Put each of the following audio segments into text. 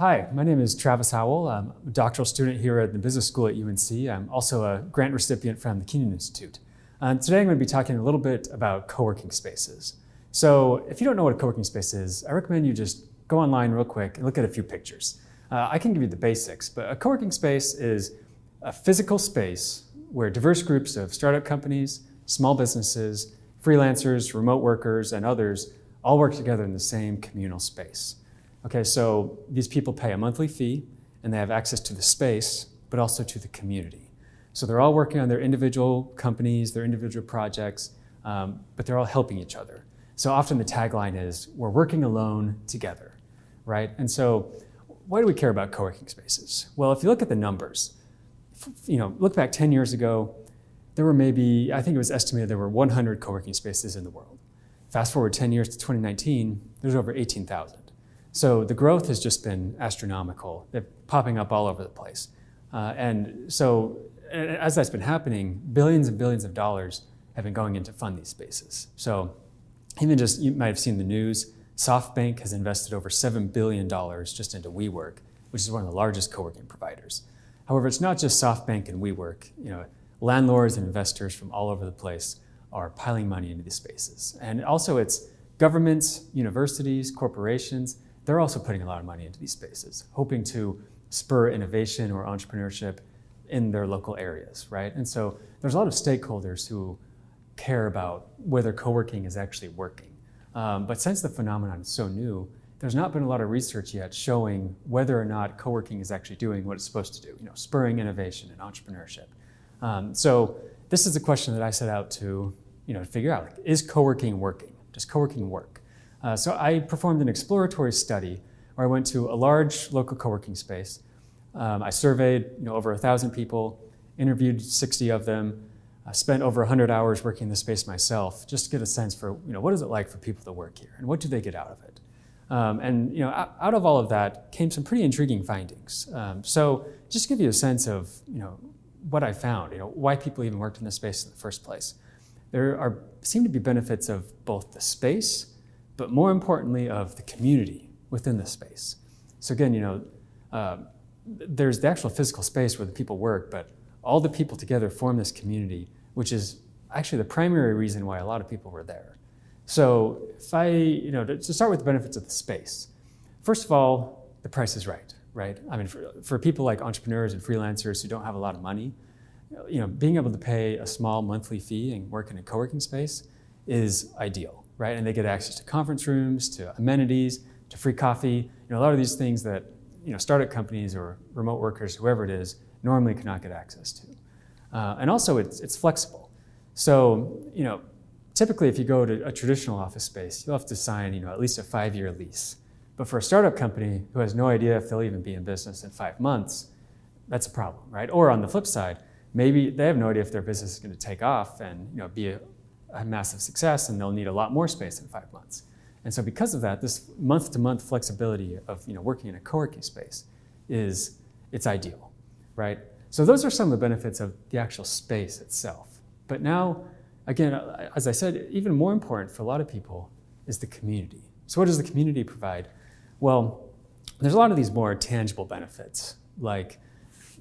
Hi, my name is Travis Howell. I'm a doctoral student here at the business school at UNC. I'm also a grant recipient from the Kenan Institute. Today I'm going to be talking a little bit about co-working spaces. So if you don't know what a co-working space is, I recommend you just go online real quick and look at a few pictures. I can give you the basics, but a co-working space is a physical space where diverse groups of startup companies, small businesses, freelancers, remote workers, and others all work together in the same communal space. Okay, so these people pay a monthly fee and they have access to the space, but also to the community. So they're all working on their individual companies, their individual projects, but they're all helping each other. So often the tagline is, we're working alone together, right? And so why do we care about co-working spaces? Well, if you look at the numbers, look back 10 years ago, there were maybe, I think it was estimated there were 100 co-working spaces in the world. Fast forward 10 years to 2019, there's over 18,000. So the growth has just been astronomical. They're popping up all over the place. And so as that's been happening, billions and billions of dollars have been going in to fund these spaces. So even just, you might have seen the news, SoftBank has invested over $7 billion just into WeWork, which is one of the largest co-working providers. However, it's not just SoftBank and WeWork. Landlords and investors from all over the place are piling money into these spaces. And also it's governments, universities, corporations, they're also putting a lot of money into these spaces, hoping to spur innovation or entrepreneurship in their local areas, right? And so there's a lot of stakeholders who care about whether co-working is actually working. But since the phenomenon is so new, there's not been a lot of research yet showing whether or not co-working is actually doing what it's supposed to do, spurring innovation and entrepreneurship. So this is the question that I set out to figure out, is co-working working? Does co-working work? So I performed an exploratory study where I went to a large local co-working space. I surveyed over 1,000 people, interviewed 60 of them, spent over 100 hours working in the space myself, just to get a sense for what is it like for people to work here and what do they get out of it. Out of all of that came some pretty intriguing findings. So just to give you a sense of what I found, why people even worked in this space in the first place. There seem to be benefits of both the space, but more importantly of the community within the space. So again, there's the actual physical space where the people work, but all the people together form this community, which is actually the primary reason why a lot of people were there. So if to start with the benefits of the space, first of all, the price is right? I mean, for people like entrepreneurs and freelancers who don't have a lot of money, being able to pay a small monthly fee and work in a co-working space is ideal, right? And they get access to conference rooms, to amenities, to free coffee, a lot of these things that startup companies or remote workers, whoever it is, normally cannot get access to. And also it's flexible. So, typically if you go to a traditional office space, you'll have to sign, at least a 5-year lease. But for a startup company who has no idea if they'll even be in business in 5 months, that's a problem, right? Or on the flip side, maybe they have no idea if their business is going to take off and be a massive success, and they'll need a lot more space in 5 months. And so because of that, this month-to-month flexibility of working in a co-working space it's ideal, right? So those are some of the benefits of the actual space itself. But now, again, as I said, even more important for a lot of people is the community. So what does the community provide? Well, there's a lot of these more tangible benefits, like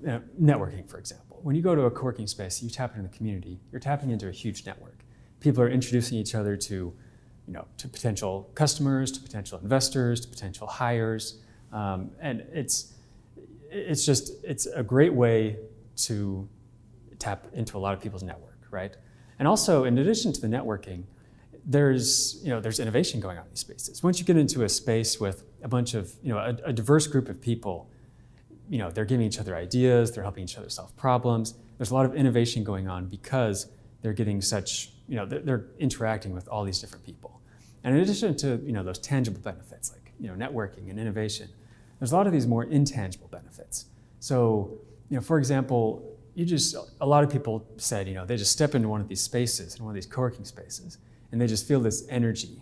networking, for example. When you go to a co-working space, you tap into the community, you're tapping into a huge network. People are introducing each other to potential customers, to potential investors, to potential hires, and it's a great way to tap into a lot of people's network, right? And also, in addition to the networking, there's innovation going on in these spaces. Once you get into a space with a bunch of a diverse group of people, they're giving each other ideas, they're helping each other solve problems. There's a lot of innovation going on because they're getting such they're interacting with all these different people. And in addition to those tangible benefits like networking and innovation, there's a lot of these more intangible benefits. So for example, a lot of people said they just step into one of these spaces, in one of these co-working spaces, and they just feel this energy.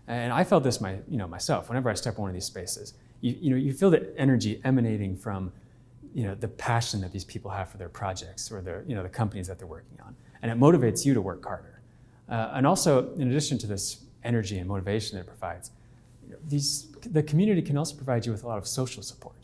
And I felt this myself. Whenever I step in one of these spaces, you feel the energy emanating from the passion that these people have for their projects or the companies that they're working on, and it motivates you to work harder. And also, in addition to this energy and motivation that it provides, the community can also provide you with a lot of social support.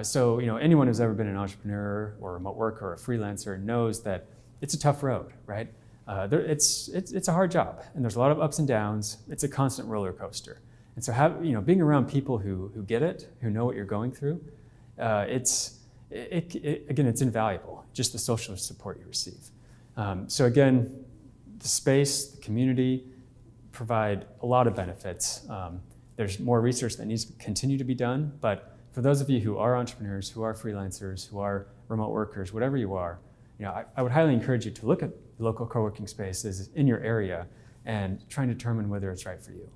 So anyone who's ever been an entrepreneur or a remote worker or a freelancer knows that it's a tough road, right? It's a hard job, and there's a lot of ups and downs. It's a constant roller coaster. And so being around people who get it, who know what you're going through, it's invaluable, just the social support you receive. So again, the space, the community provide a lot of benefits. There's more research that needs to continue to be done, but for those of you who are entrepreneurs, who are freelancers, who are remote workers, whatever you are, I would highly encourage you to look at local co-working spaces in your area and try and determine whether it's right for you.